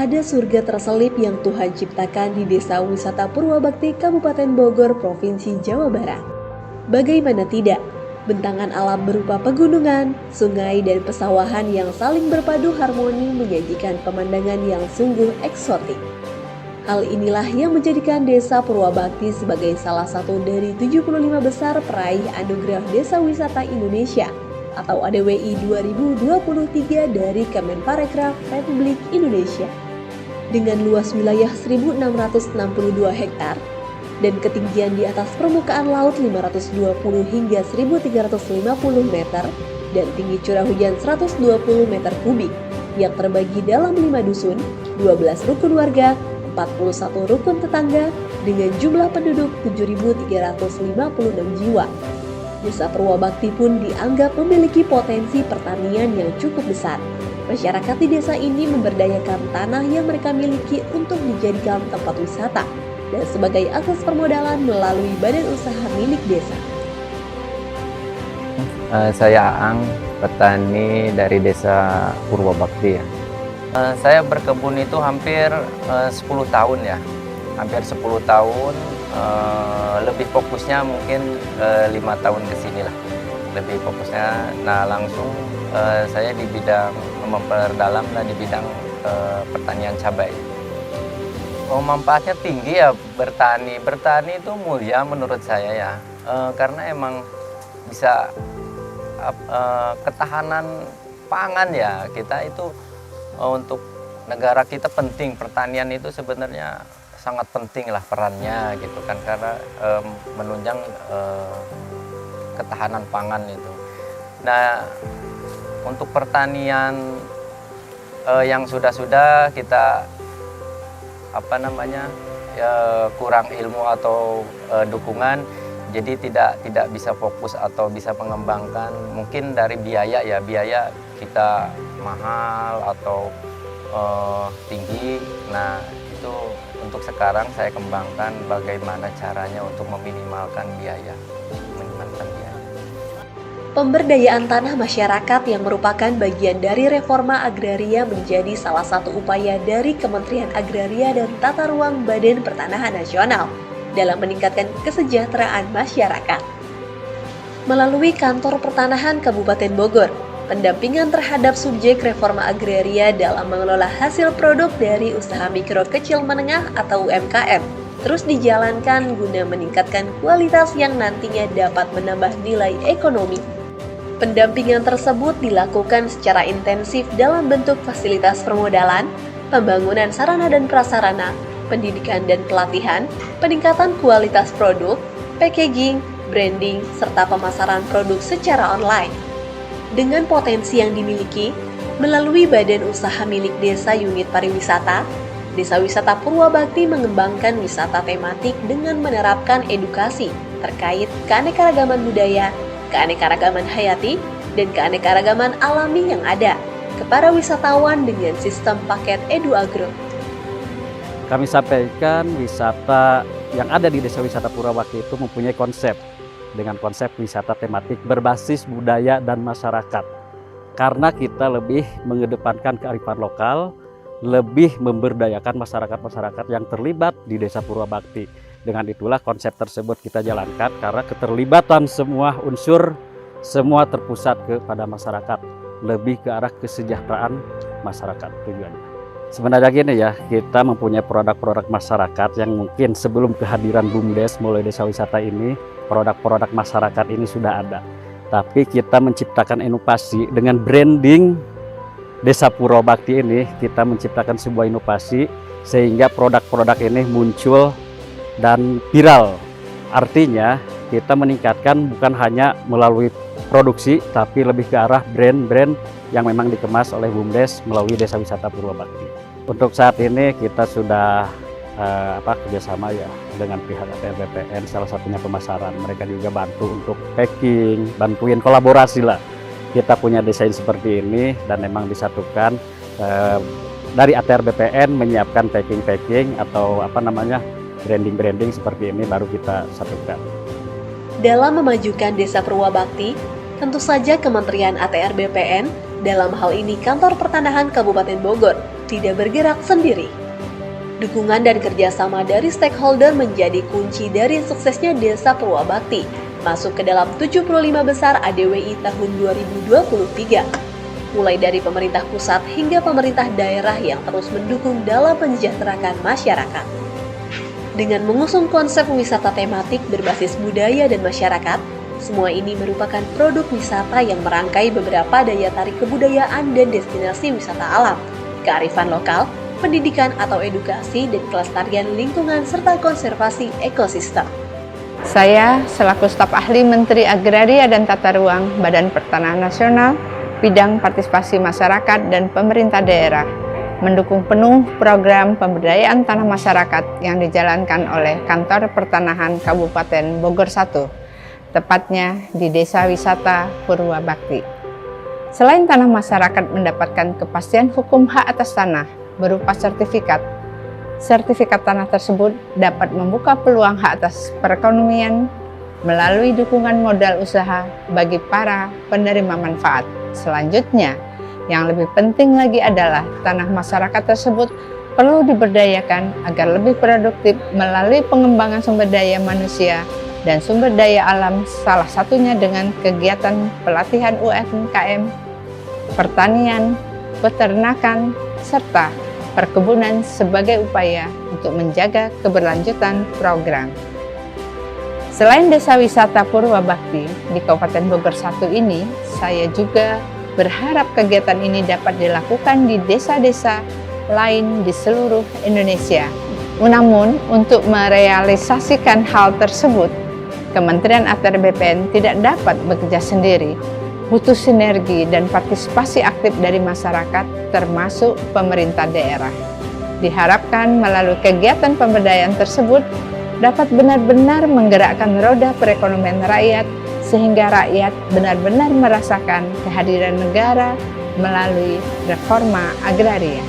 ada surga terselip yang Tuhan ciptakan di Desa Wisata Purwabakti, Kabupaten Bogor, Provinsi Jawa Barat. Bagaimana tidak, bentangan alam berupa pegunungan, sungai, dan pesawahan yang saling berpadu harmoni menyajikan pemandangan yang sungguh eksotik. Hal inilah yang menjadikan Desa Purwabakti sebagai salah satu dari 75 besar peraih Anugerah Desa Wisata Indonesia atau ADWI 2023 dari Kemenparekraf Republik Indonesia. Dengan luas wilayah 1.662 hektar dan ketinggian di atas permukaan laut 520 hingga 1.350 meter dan tinggi curah hujan 120 meter kubik yang terbagi dalam 5 dusun, 12 rukun warga, 41 rukun tetangga dengan jumlah penduduk 7.356 jiwa. Desa Purwabakti pun dianggap memiliki potensi pertanian yang cukup besar. Masyarakat di desa ini memberdayakan tanah yang mereka miliki untuk dijadikan tempat wisata dan sebagai akses permodalan melalui badan usaha milik desa. Saya Aang, petani dari Desa Purwabakti ya. Saya berkebun itu hampir 10 tahun ya. Hampir 10 tahun, lebih fokusnya mungkin 5 tahun ke sini lah. Lebih fokusnya, nah langsung saya di bidang memperdalam di bidang pertanian cabai. Manfaatnya tinggi ya bertani. Bertani itu mulia menurut saya ya, karena emang bisa ketahanan pangan ya. Kita itu untuk negara kita penting, pertanian itu sebenarnya sangat penting lah perannya gitu kan, karena menunjang ketahanan pangan itu. Nah, untuk pertanian yang sudah kita kurang ilmu atau dukungan, jadi tidak bisa fokus atau bisa mengembangkan. Mungkin dari biaya kita mahal atau tinggi. Nah, itu untuk sekarang saya kembangkan bagaimana caranya untuk meminimalkan biaya. Pemberdayaan tanah masyarakat yang merupakan bagian dari reforma agraria menjadi salah satu upaya dari Kementerian Agraria dan Tata Ruang Badan Pertanahan Nasional dalam meningkatkan kesejahteraan masyarakat. Melalui Kantor Pertanahan Kabupaten Bogor, pendampingan terhadap subjek reforma agraria dalam mengelola hasil produk dari usaha mikro kecil menengah atau UMKM terus dijalankan guna meningkatkan kualitas yang nantinya dapat menambah nilai ekonomi. Pendampingan tersebut dilakukan secara intensif dalam bentuk fasilitas permodalan, pembangunan sarana dan prasarana, pendidikan dan pelatihan, peningkatan kualitas produk, packaging, branding, serta pemasaran produk secara online. Dengan potensi yang dimiliki, melalui badan usaha milik desa unit pariwisata, Desa Wisata Purwabakti mengembangkan wisata tematik dengan menerapkan edukasi terkait keanekaragaman budaya, keanekaragaman hayati, dan keanekaragaman alami yang ada ke para wisatawan dengan sistem paket EduAgro. Kami sampaikan wisata yang ada di Desa Wisata Purwabakti itu mempunyai konsep dengan konsep wisata tematik berbasis budaya dan masyarakat. Karena kita lebih mengedepankan kearifan lokal, lebih memberdayakan masyarakat-masyarakat yang terlibat di Desa Purwabakti. Dengan itulah konsep tersebut kita jalankan karena keterlibatan semua unsur, semua terpusat kepada masyarakat, lebih ke arah kesejahteraan masyarakat tujuannya. Sebenarnya gini ya, kita mempunyai produk-produk masyarakat yang mungkin sebelum kehadiran BUMDes mulai Desa Wisata ini, produk-produk masyarakat ini sudah ada. Tapi kita menciptakan inovasi dengan branding Desa Purwabakti ini, kita menciptakan sebuah inovasi sehingga produk-produk ini muncul dan viral. Artinya kita meningkatkan bukan hanya melalui produksi, tapi lebih ke arah brand-brand yang memang dikemas oleh BUMDes melalui Desa Wisata Purwabakti. Untuk saat ini kita sudah kerjasama ya dengan pihak ATR BPN, salah satunya pemasaran. Mereka juga bantu untuk packing, bantuin kolaborasi lah. Kita punya desain seperti ini dan memang disatukan dari ATR BPN menyiapkan packing atau branding seperti ini baru kita satukan. Dalam memajukan Desa Purwabakti, tentu saja Kementerian ATR BPN, dalam hal ini Kantor Pertanahan Kabupaten Bogor, tidak bergerak sendiri. Dukungan dan kerjasama dari stakeholder menjadi kunci dari suksesnya Desa Purwabakti masuk ke dalam 75 besar ADWI tahun 2023. Mulai dari pemerintah pusat hingga pemerintah daerah yang terus mendukung dalam mensejahterakan masyarakat. Dengan mengusung konsep wisata tematik berbasis budaya dan masyarakat, semua ini merupakan produk wisata yang merangkai beberapa daya tarik kebudayaan dan destinasi wisata alam, kearifan lokal, pendidikan atau edukasi, dan kelestarian lingkungan serta konservasi ekosistem. Saya selaku staf ahli Menteri Agraria dan Tata Ruang Badan Pertanahan Nasional, bidang partisipasi masyarakat dan pemerintah daerah, mendukung penuh program pemberdayaan tanah masyarakat yang dijalankan oleh Kantor Pertanahan Kabupaten Bogor 1, tepatnya di Desa Wisata Purwabakti. Selain tanah masyarakat mendapatkan kepastian hukum hak atas tanah berupa sertifikat tanah tersebut dapat membuka peluang hak atas perekonomian melalui dukungan modal usaha bagi para penerima manfaat. Selanjutnya, yang lebih penting lagi adalah tanah masyarakat tersebut perlu diberdayakan agar lebih produktif melalui pengembangan sumber daya manusia dan sumber daya alam, salah satunya dengan kegiatan pelatihan UMKM, pertanian, peternakan, serta perkebunan sebagai upaya untuk menjaga keberlanjutan program. Selain Desa Wisata Purwabakti di Kabupaten Bogor 1 ini, saya juga berharap kegiatan ini dapat dilakukan di desa-desa lain di seluruh Indonesia. Namun, untuk merealisasikan hal tersebut, Kementerian ATR BPN tidak dapat bekerja sendiri. Butuh sinergi dan partisipasi aktif dari masyarakat, termasuk pemerintah daerah. Diharapkan melalui kegiatan pemberdayaan tersebut dapat benar-benar menggerakkan roda perekonomian rakyat, sehingga rakyat benar-benar merasakan kehadiran negara melalui reforma agraria.